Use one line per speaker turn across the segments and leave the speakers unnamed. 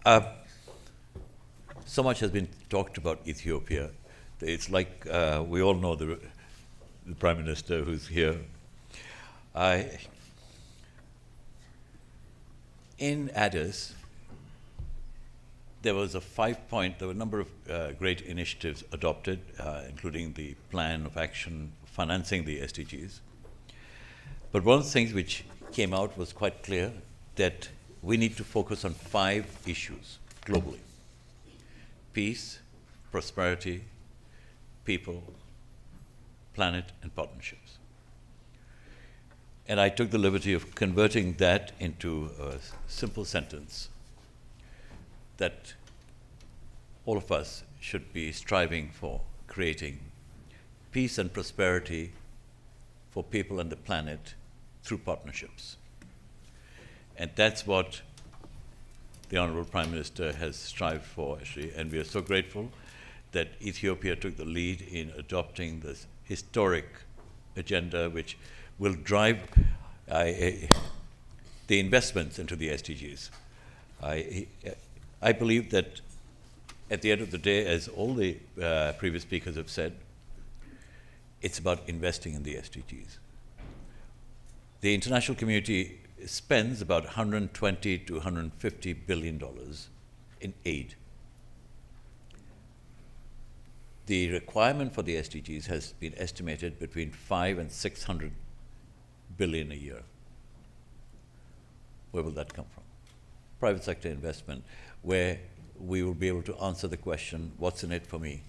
Uh, so much has been talked about Ethiopia. It's like we all know the Prime Minister who's here. In Addis, there were a number of great initiatives adopted, including the plan of action financing the SDGs. But one of the things which came out was quite clear that we need to focus on 5 issues globally: peace, prosperity, people, planet, and partnerships. And I took the liberty of converting that into a simple sentence that all of us should be striving for creating peace and prosperity for people and the planet through partnerships. And that's what the Honorable Prime Minister has strived for, actually, and we are so grateful that Ethiopia took the lead in adopting this historic agenda which will drive the investments into the SDGs. I believe that at the end of the day, as all the previous speakers have said, it's about investing in the SDGs. The international community spends about $120 to $150 billion in aid. The requirement for the SDGs has been estimated between 500 and 600 billion a year. Where will that come from? Private sector investment, where we will be able to answer the question, what's in it for me?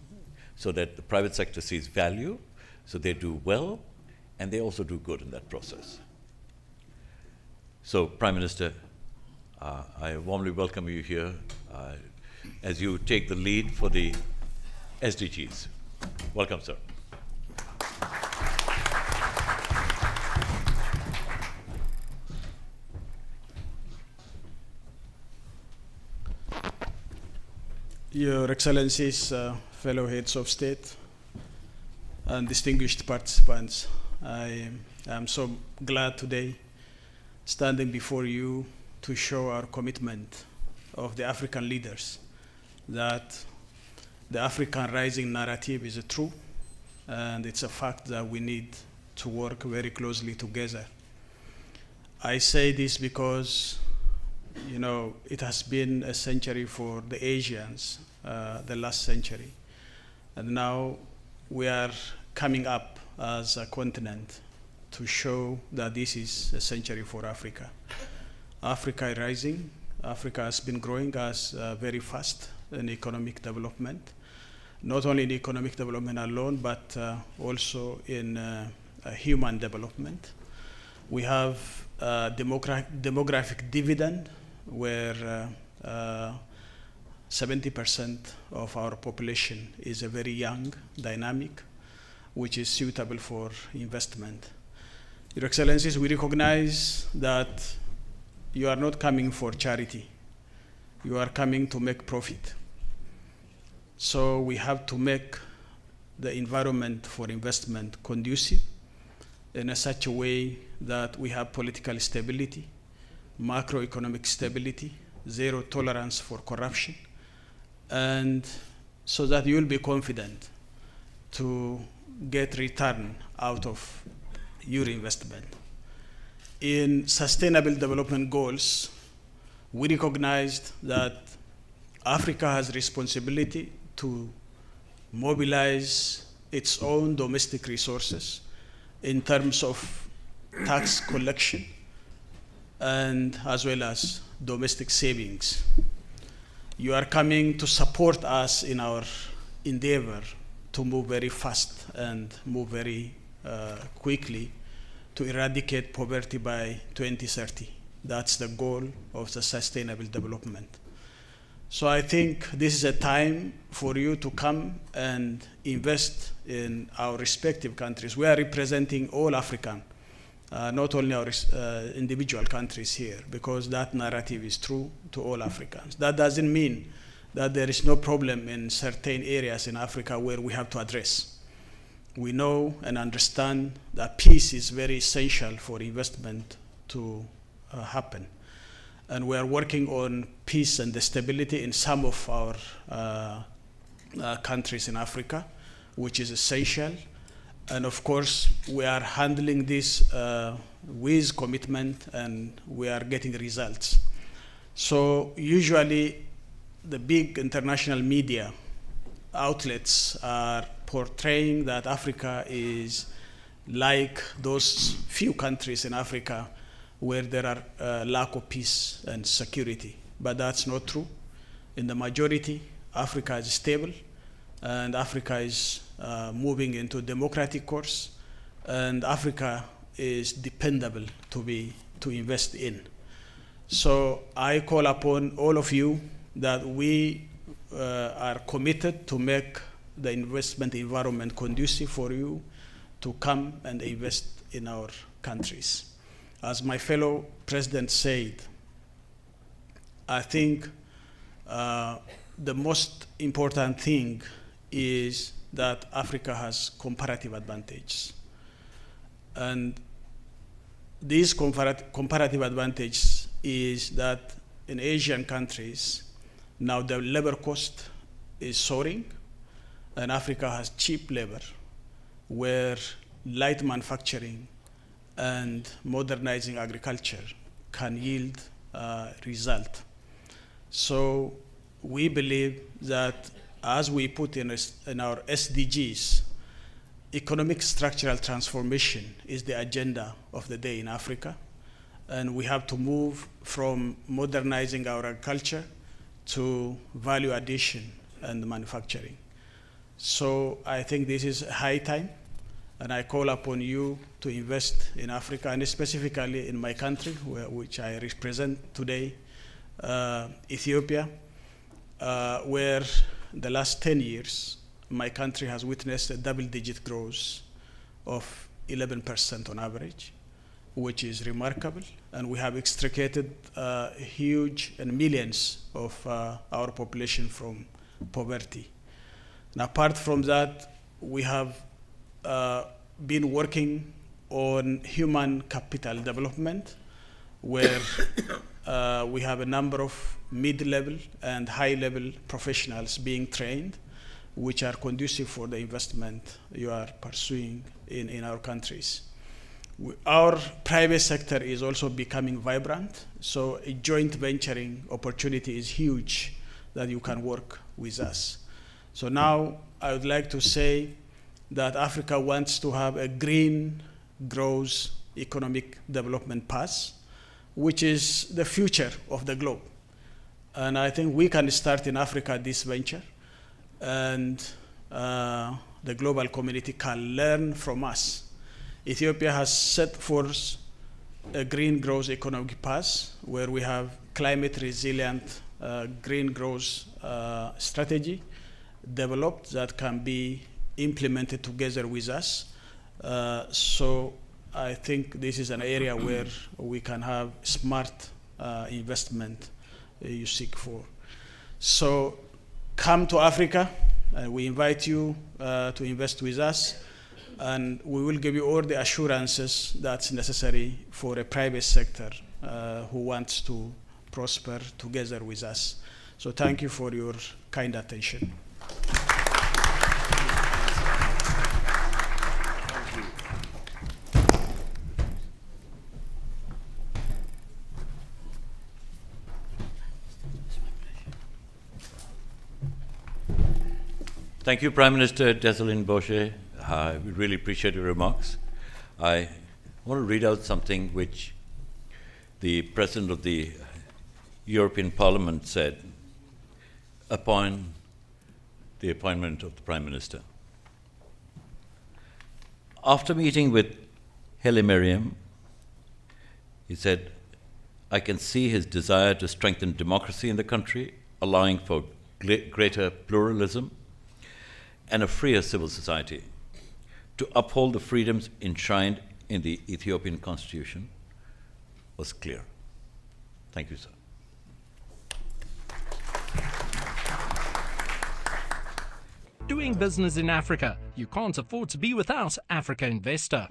So that the private sector sees value, so they do well, and they also do good in that process. So, Prime Minister, I warmly welcome you here as you take the lead for the SDGs. Welcome, sir.
Your Excellencies, fellow heads of state, and distinguished participants, I am so glad today standing before you to show our commitment of the African leaders that the African rising narrative is true, and it's a fact that we need to work very closely together. I say this because, you know, it has been a century for the Asians, the last century, and now we are coming up as a continent to show that this is a century for Africa. Africa is rising. Africa has been growing as very fast in economic development, not only in economic development alone, but also in human development. We have a demographic dividend where 70% of our population is a very young, dynamic, which is suitable for investment. Your Excellencies, we recognize that you are not coming for charity. You are coming to make profit. So we have to make the environment for investment conducive in such a way that we have political stability, macroeconomic stability, zero tolerance for corruption, and so that you will be confident to get return out of your investment. In Sustainable Development Goals, we recognized that Africa has responsibility to mobilize its own domestic resources in terms of tax collection and as well as domestic savings. You are coming to support us in our endeavor to move very fast and move very quickly to eradicate poverty by 2030. That's the goal of the sustainable development. So I think this is a time for you to come and invest in our respective countries. We are representing all African, not only our individual countries here, because that narrative is true to all Africans. That doesn't mean that there is no problem in certain areas in Africa where we have to address. We know and understand that peace is very essential for investment to happen. And we are working on peace and stability in some of our countries in Africa, which is essential. And of course, we are handling this with commitment, and we are getting results. So usually, the big international media outlets are portraying that Africa is like those few countries in Africa where there are lack of peace and security. But that's not true. In the majority, Africa is stable, and Africa is moving into democratic course, and Africa is dependable to invest in. So I call upon all of you that we are committed to make the investment environment conducive for you to come and invest in our countries. As my fellow president said, I think the most important thing is that Africa has comparative advantage. And this comparative advantage is that in Asian countries, now the labor cost is soaring, and Africa has cheap labor, where light manufacturing and modernizing agriculture can yield result. So we believe that as we put in our SDGs, economic structural transformation is the agenda of the day in Africa, and we have to move from modernizing our agriculture to value addition and manufacturing. So I think this is high time, and I call upon you to invest in Africa, and specifically in my country, which I represent today, Ethiopia, where the last 10 years, my country has witnessed a double-digit growth of 11% on average, which is remarkable, and we have extricated huge and millions of our population from poverty. And apart from that, we have been working on human capital development, where we have a number of mid-level and high-level professionals being trained, which are conducive for the investment you are pursuing in our countries. Our private sector is also becoming vibrant, so a joint venturing opportunity is huge that you can work with us. So now I would like to say that Africa wants to have a green growth economic development path, which is the future of the globe. And I think we can start in Africa this venture, and the global community can learn from us. Ethiopia has set forth a green growth economic path where we have climate resilient green growth strategy developed that can be implemented together with us. So I think this is an area where we can have smart investment you seek for. So come to Africa, and we invite you to invest with us, and we will give you all the assurances that's necessary for a private sector who wants to prosper together with us. So thank you for your kind attention.
Thank you, Prime Minister Dessalegn. We really appreciate your remarks. I want to read out something which the President of the European Parliament said upon the appointment of the Prime Minister. After meeting with Hailemariam, he said, "I can see his desire to strengthen democracy in the country, allowing for greater pluralism and a freer civil society, to uphold the freedoms enshrined in the Ethiopian constitution," was clear. Thank you, sir.
Doing business in Africa, you can't afford to be without Africa Investor.